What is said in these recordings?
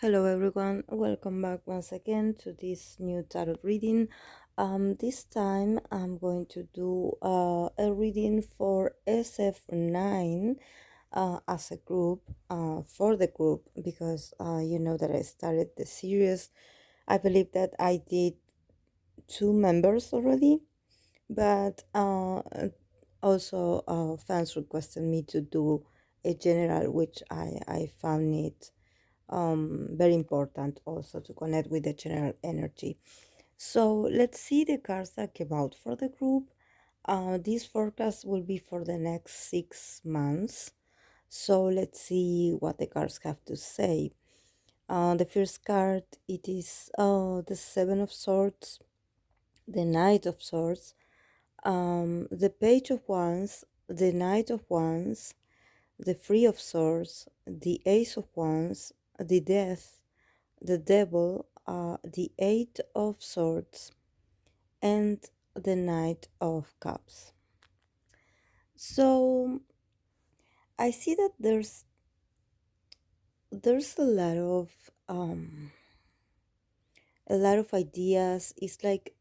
Hello everyone, welcome back once again to this new tarot reading. This time I'm going to do a reading for SF9 as a group, for the group, because you know that I started the series. I believe that I did two members already, but also fans requested me to do a general, which I found it very important also to connect with the general energy. So let's see the cards that came out for the group. This forecast will be for the next 6 months. So let's see what the cards have to say. The first card, it is the Seven of Swords, the Knight of Swords, the Page of Wands, the Knight of Wands, the Three of Swords, the Ace of Wands, the Death, the Devil, the Eight of Swords, and the Knight of Cups. So I see that there's a lot of ideas. It's like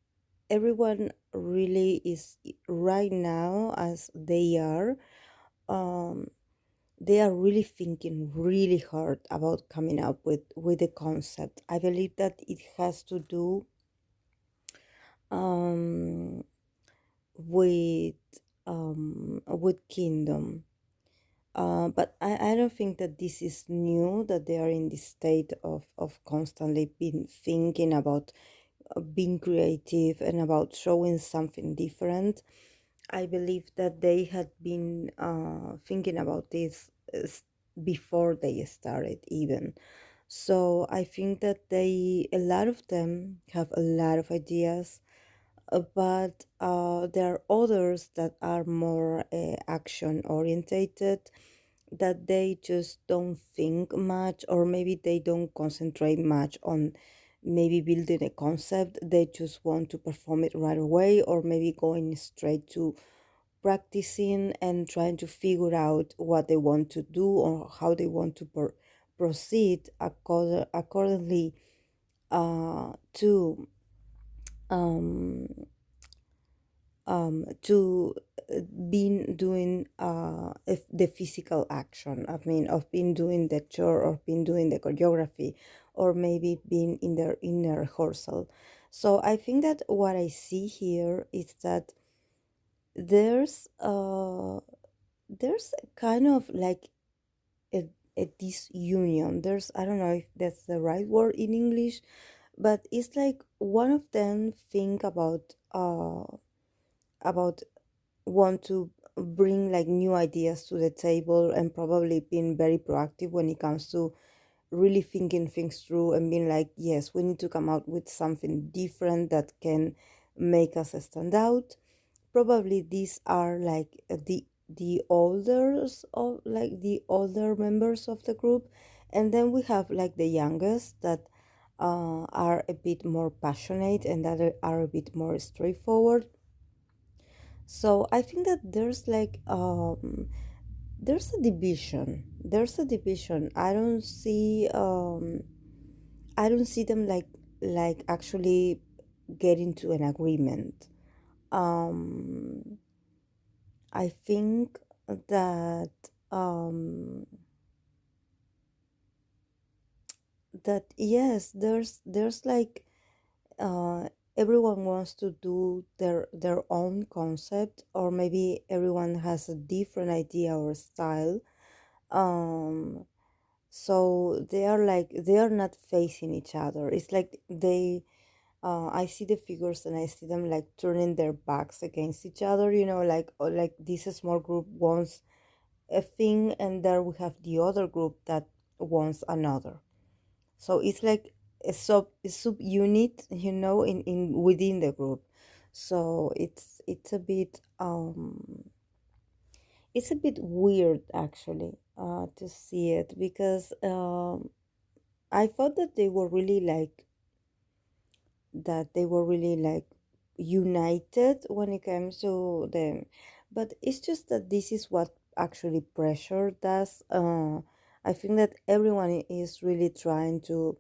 everyone really is right now as um they are really thinking really hard about coming up with the concept. I believe that it has to do um with with kingdom, but I don't think that this is new, that they are in this state of constantly being thinking about being creative and about showing something different. I believe that they had been thinking about this before they started even. So I think that a lot of them have a lot of ideas, but there are others that are more action orientated, that they just don't think much, or maybe they don't concentrate much on maybe building a concept. They just want to perform it right away, or maybe going straight to practicing and trying to figure out what they want to do or how they want to proceed accordingly to um, to been doing the physical action. I mean, of being doing the chore, or being doing the choreography, or maybe being in the rehearsal. So I think that what I see here is that there's there's a kind of like a, a disunion. There's, I don't know if that's the right word in English, but it's like one of them think about want to bring like new ideas to the table, and probably being very proactive when it comes to really thinking things through and being like, yes, we need to come out with something different that can make us stand out. Probably these are like the older members of the group, and then we have like the youngest that are a bit more passionate and that are a bit more straightforward. So I think that there's a division. There's a division. I don't see them like actually getting to an agreement. Um I think that um that yes, there's like uh everyone wants to do their own concept, or maybe everyone has a different idea or style. um so they are like, they are not facing each other. It's like I see the figures and I see them like turning their backs against each other, like, or like this small group wants a thing, and there we have the other group that wants another. So it's like a sub unit, in within the group. So it's a bit weird actually, to see it, because I thought that they were really like united when it comes to them. But it's just that this is what actually pressure does. I think that everyone is really trying to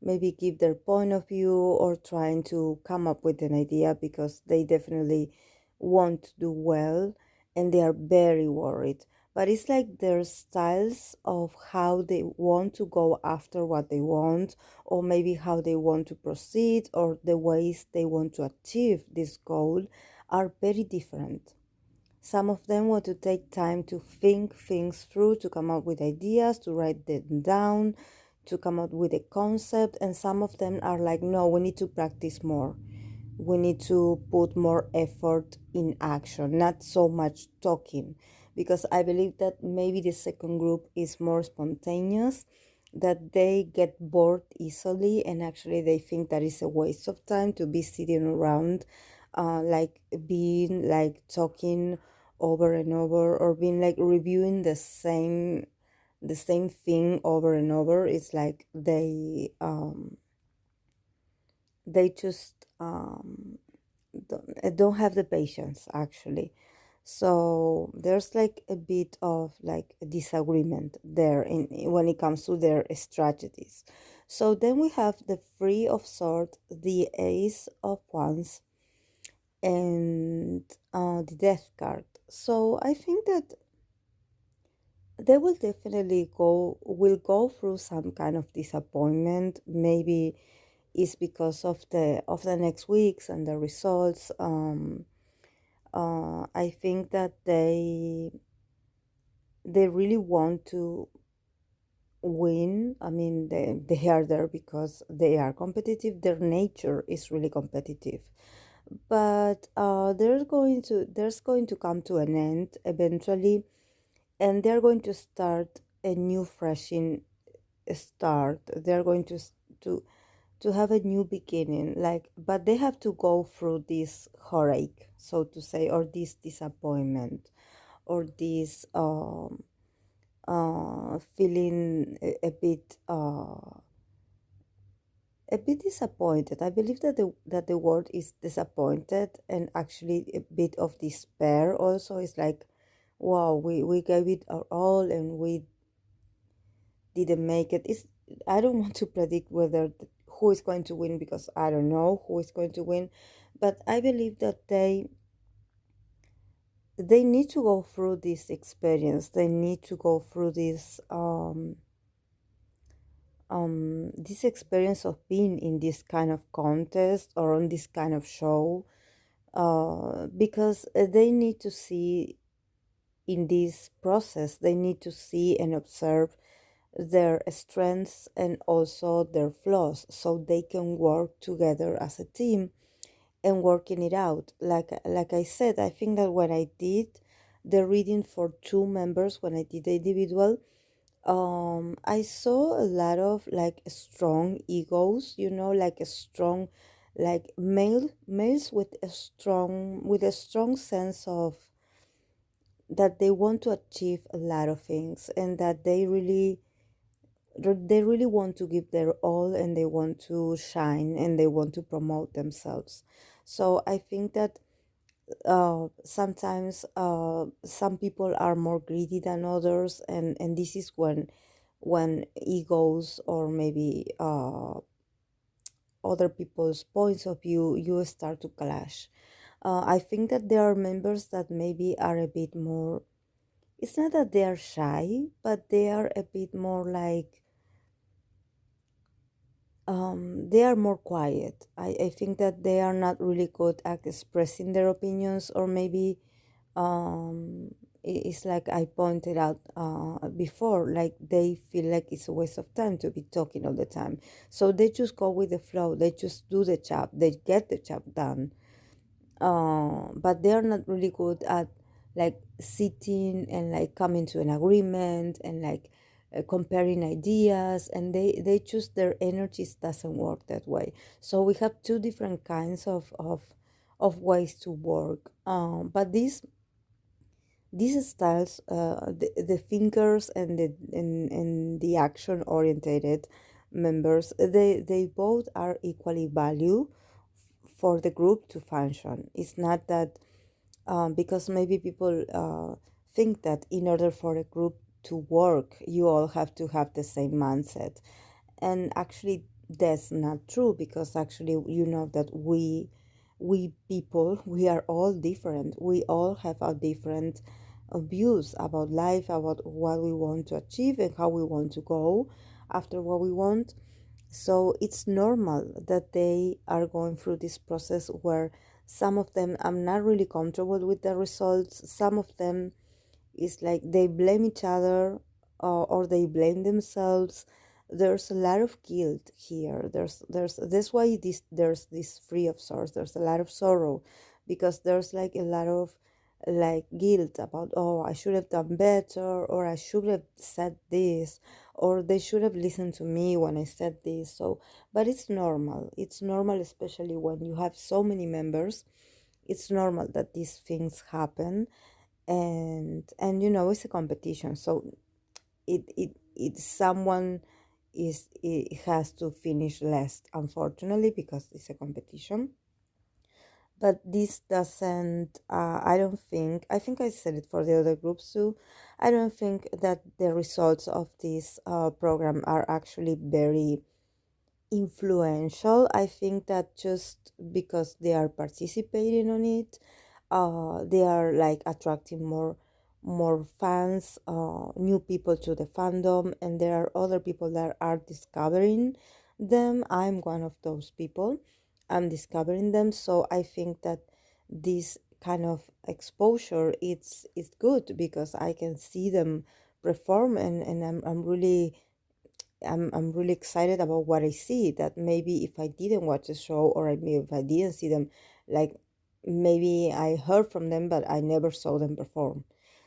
maybe give their point of view or trying to come up with an idea because they definitely want to do well and they are very worried. But it's like their styles of how they want to go after what they want, or maybe how they want to proceed, or the ways they want to achieve this goal are very different. Some of them want to take time to think things through, to come up with ideas, to write them down, to come up with a concept. And some of them are like, no, we need to practice more. We need to put more effort in action, not so much talking. Because I believe that maybe the second group is more spontaneous, that they get bored easily, and actually they think that is a waste of time to be sitting around, like being like talking over and over, or being like reviewing the same thing over and over. It's like they just don't have the patience actually. So there's like a bit of like a disagreement there in when it comes to their strategies. So then we have the Three of Swords, the Ace of Wands, and the Death card. So I think that they will go through some kind of disappointment. Maybe it's because of the next weeks and the results. I think that they really want to win. I mean, they are there because they are competitive. Their nature is really competitive, but there's going to come to an end eventually, and they're going to start a new freshing start. They're going to have a new beginning, like, but they have to go through this heartache, so to say, or this disappointment, or this feeling a bit disappointed. I believe that the word is disappointed, and actually a bit of despair also. It's like, wow, we gave it our all and we didn't make it. I don't want to predict who is going to win, because I don't know who is going to win, but I believe that they need to go through this experience. They need to go through this experience of being in this kind of contest or on this kind of show, because they need to see in this process, they need to see and observe their strengths and also their flaws, so they can work together as a team and working it out. Like I said, I think that when I did the reading for two members, when I did the individual, I saw a lot of like strong egos, like a strong, like males with a strong sense of that they want to achieve a lot of things, and that they really want to give their all, and they want to shine, and they want to promote themselves. So I think that sometimes some people are more greedy than others, and this is when egos, or maybe other people's points of view, you start to clash. I think that there are members that maybe are a bit more, it's not that they are shy, but they are a bit more like, they are more quiet. I think that they are not really good at expressing their opinions, or maybe it's like I pointed out before, like they feel like it's a waste of time to be talking all the time. So they just go with the flow, they just do the job, they get the job done. But they are not really good at like sitting and like coming to an agreement, and like comparing ideas, and they choose their energies doesn't work that way. So we have two different kinds of ways to work, but these styles, the thinkers and the action orientated members, they both are equally value for the group to function. It's not that because maybe people think that in order for a group to work, you all have to have the same mindset. And actually that's not true, because actually you know that we people, we are all different. We all have our different views about life, about what we want to achieve and how we want to go after what we want. So it's normal that they are going through this process where some of them I'm not really comfortable with the results. Some of them is like they blame each other, or they blame themselves. There's a lot of guilt here. There's that's why there's this free of source. There's a lot of sorrow, because there's like a lot of like guilt about, oh, I should have done better, or I should have said this, or they should have listened to me when I said this. So but it's normal. It's normal, especially when you have so many members. It's normal that these things happen. And you know, it's a competition, so it someone is, it has to finish last, unfortunately, because it's a competition. But this doesn't, I don't think, I think I said it for the other groups too, I don't think that the results of this program are actually very influential. I think that just because they are participating on it, they are like attracting more fans, new people to the fandom, and there are other people that are discovering them. I'm one of those people. I'm discovering them, so I think that this kind of exposure, it's good, because I can see them perform, and I'm really excited about what I see. That maybe if I didn't watch the show, or maybe if I didn't see them, like maybe I heard from them, but I never saw them perform.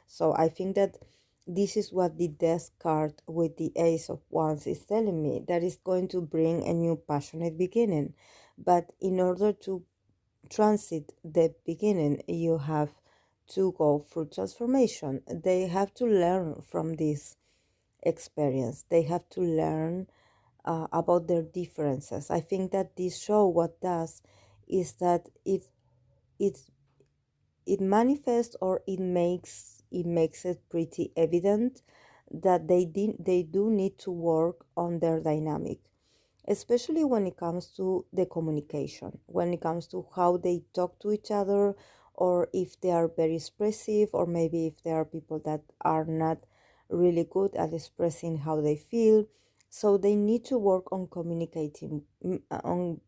So I think that this is what the death card with the Ace of Wands is telling me, that is going to bring a new passionate beginning. But in order to transit the beginning, you have to go through transformation. They have to learn from this experience. They have to learn about their differences. I think that this show what does is that it it manifests, or it makes it pretty evident that they do need to work on their dynamic, especially when it comes to the communication, when it comes to how they talk to each other, or if they are very expressive, or maybe if there are people that are not really good at expressing how they feel. So they need to work on communicating, on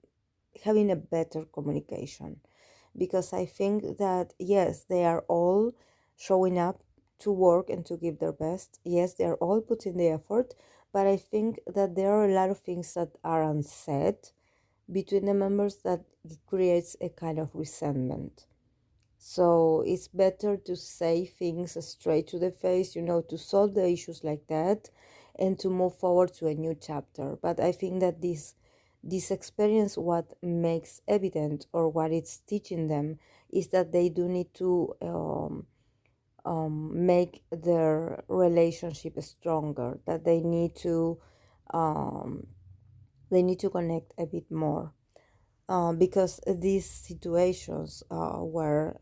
having a better communication, because I think that yes, they are all showing up to work and to give their best. Yes, they are all putting the effort, but I think that there are a lot of things that are unsaid between the members that creates a kind of resentment. So it's better to say things straight to the face, to solve the issues like that, and to move forward to a new chapter. But I think that this experience, what makes evident, or what it's teaching them, is that they do need to make their relationship stronger. That um, they need to connect a bit more, because these situations where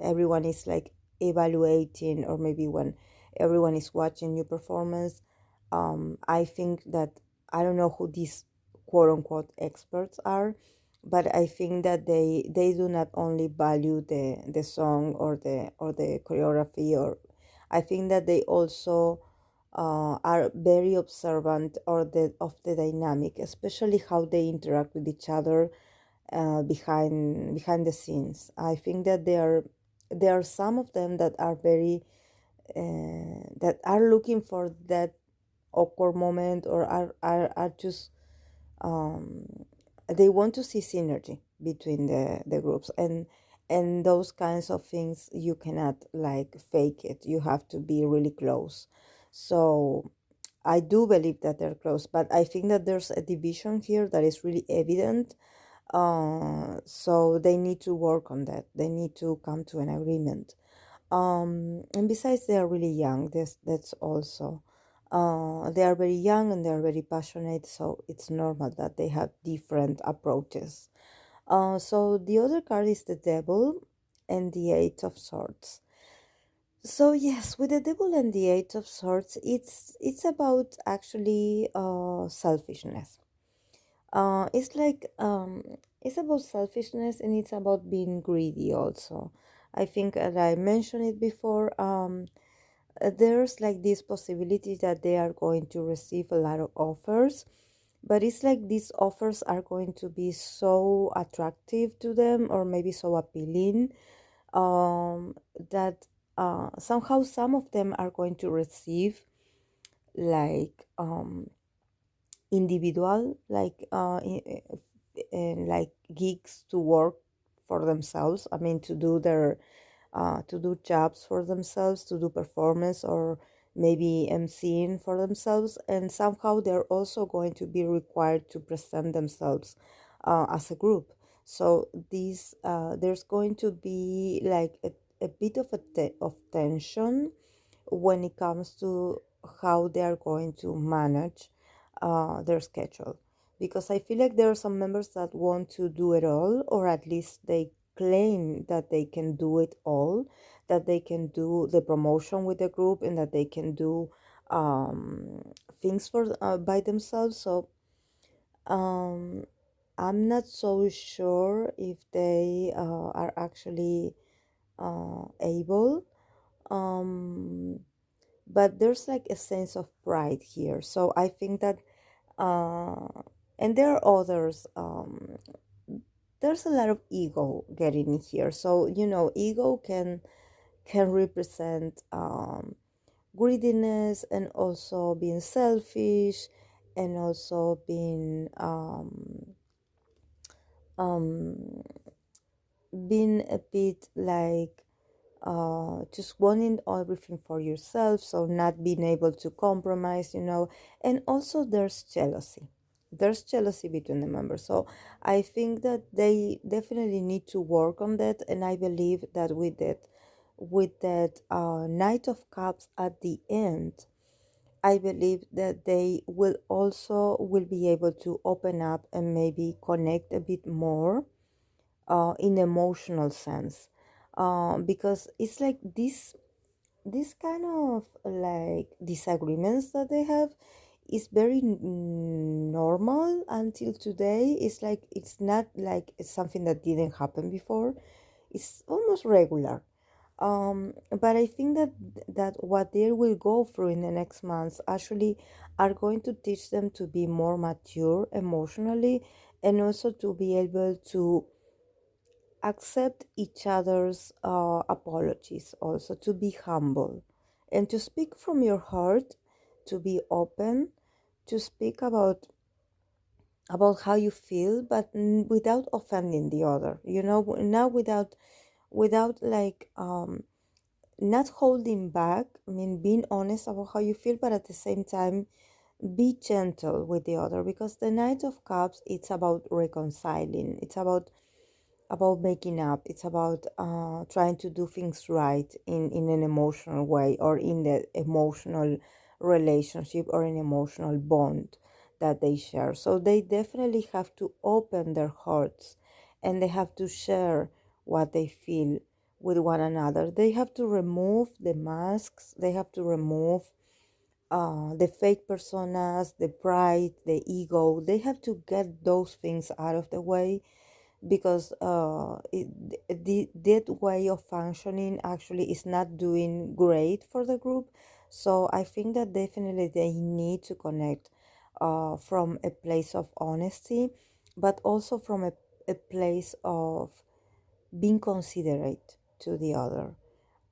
everyone is like evaluating, or maybe when everyone is watching new performance, I think that, I don't know who these quote unquote experts are, but I think that they do not only value the song, or the choreography, or I think that they also are very observant, of the dynamic, especially how they interact with each other behind the scenes. I think that there are some of them that are very that are looking for that awkward moment, or are just um, they want to see synergy between the groups, and those kinds of things you cannot like fake it. You have to be really close. So I do believe that they're close, but I think that there's a division here that is really evident. So they need to work on that. They need to come to an agreement. And besides, they are really young. That's also. They are very young and they are very passionate, so it's normal that they have different approaches. So the other card is the Devil and the Eight of Swords. So yes, with the devil and the eight of swords, it's about actually selfishness. It's like it's about selfishness, and it's about being greedy also. I think, as I mentioned it before, there's like this possibility that they are going to receive a lot of offers, but it's like these offers are going to be so attractive to them, or maybe so appealing, um, that somehow some of them are going to receive like individual like gigs to work for themselves. I mean, to do their to do jobs for themselves, to do performance, or maybe emceeing for themselves, and somehow they're also going to be required to present themselves as a group. So these there's going to be like a bit of of tension when it comes to how they are going to manage their schedule, because I feel like there are some members that want to do it all, or at least they claim that they can do it all, that they can do the promotion with the group, and that they can do um, things for by themselves. So um, I'm not so sure if they are actually able. Um, but there's like a sense of pride here. So I think that, uh, and there are others. There's a lot of ego getting in here. So ego can represent greediness, and also being selfish, and also um, being a bit like just wanting everything for yourself, so not being able to compromise. And also there's jealousy between the members. So I think that they definitely need to work on that, and I believe that with that Knight of Cups at the end, I believe that they will be able to open up and maybe connect a bit more in emotional sense, because it's like this kind of like disagreements that they have is very normal until today. It's like it's not like it's something that didn't happen before. It's almost regular. But I think that what they will go through in the next months actually are going to teach them to be more mature emotionally, and also to be able to accept each other's apologies, also to be humble and to speak from your heart, to be open, to speak about how you feel, but without offending the other, now without like not holding back. I mean, being honest about how you feel, but at the same time be gentle with the other, because the Knight of Cups, it's about reconciling, it's about making up. It's about trying to do things right in an emotional way, or in the emotional relationship, or an emotional bond that they share. So they definitely have to open their hearts, and they have to share what they feel with one another. They have to remove the masks, they have to remove the fake personas, the pride, the ego. They have to get those things out of the way, because that way of functioning actually is not doing great for the group. So I think that definitely they need to connect from a place of honesty, but also from a place of being considerate to the other.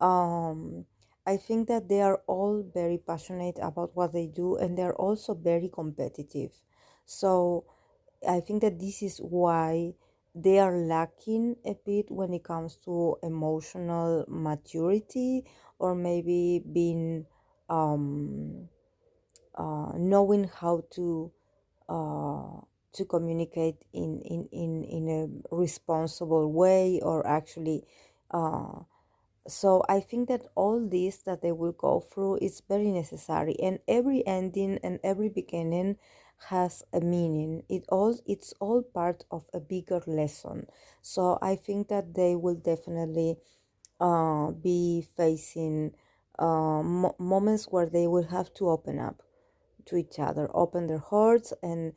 um, I think that they are all very passionate about what they do, and they're also very competitive. So I think that this is why they are lacking a bit when it comes to emotional maturity, or maybe being um, knowing how uh, to communicate in a responsible way, or actually uh, so I think that all this that they will go through is very necessary, and every ending and every beginning has a meaning. It's all part of a bigger lesson. So I think that they will definitely be facing moments where they will have to open up to each other, open their hearts, and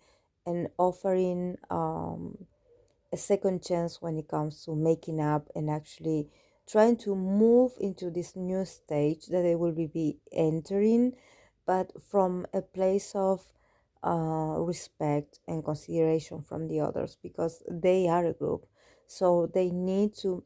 offering a second chance when it comes to making up and actually trying to move into this new stage that they will be entering, but from a place of respect and consideration from the others, because they are a group, so they need to,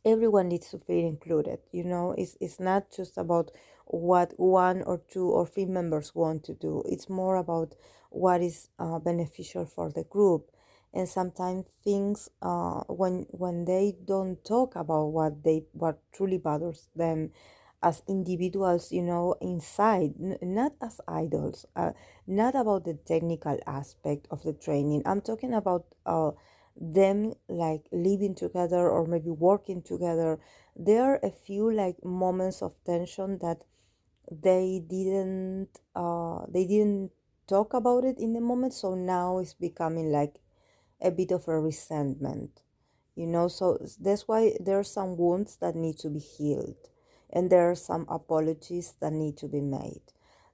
everyone needs to feel included. It's not just about what one or two or three members want to do. It's more about what is beneficial for the group. And sometimes things, when they don't talk about what truly bothers them as individuals, inside, not as idols, not about the technical aspect of the training. I'm talking about them like living together or maybe working together. There are a few like moments of tension that they didn't talk about it in the moment, so now it's becoming like a bit of a resentment. So that's why there are some wounds that need to be healed, and there are some apologies that need to be made.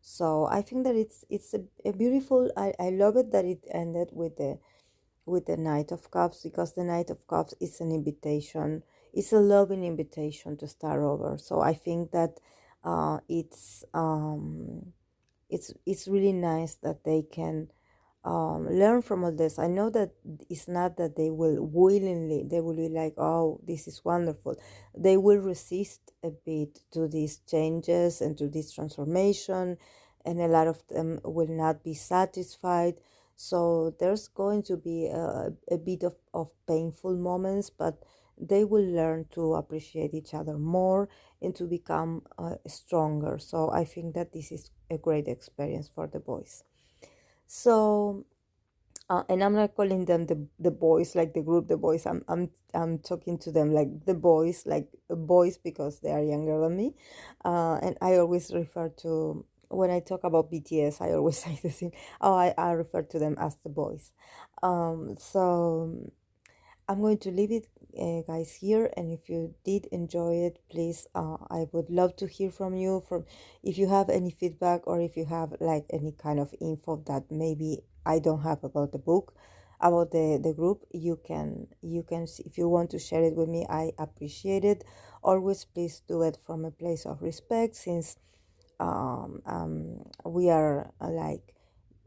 So I think that it's a beautiful, I love it that it ended with the Knight of Cups, because the Knight of Cups is an invitation, it's a loving invitation to start over. So I think that it's really nice that they can learn from all this. I know that it's not that they will willingly, they will be like, oh, this is wonderful. They will resist a bit to these changes and to this transformation, and a lot of them will not be satisfied. So there's going to be a bit of painful moments, but they will learn to appreciate each other more and to become stronger. So I think that this is a great experience for the boys. So and I'm not calling them the boys, like the group the boys. I'm talking to them like the boys, like boys, because they are younger than me. And I always refer to, when I talk about BTS, I always say the same. Oh, I refer to them as the boys. So I'm going to leave it, guys, here. And if you did enjoy it, please, I would love to hear from you. From if you have any feedback, or if you have like any kind of info that maybe I don't have about the book, about the group, you can if you want to share it with me, I appreciate it. Always, please do it from a place of respect, since we are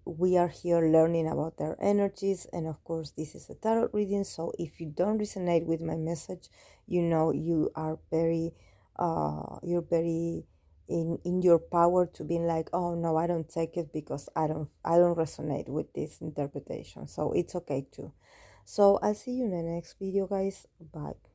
we are here learning about their energies. And of course, this is a tarot reading, so if you don't resonate with my message, you are very you're very in your power to be like, oh no, I don't take it because I don't resonate with this interpretation. So it's okay too. So I'll see you in the next video, guys. Bye.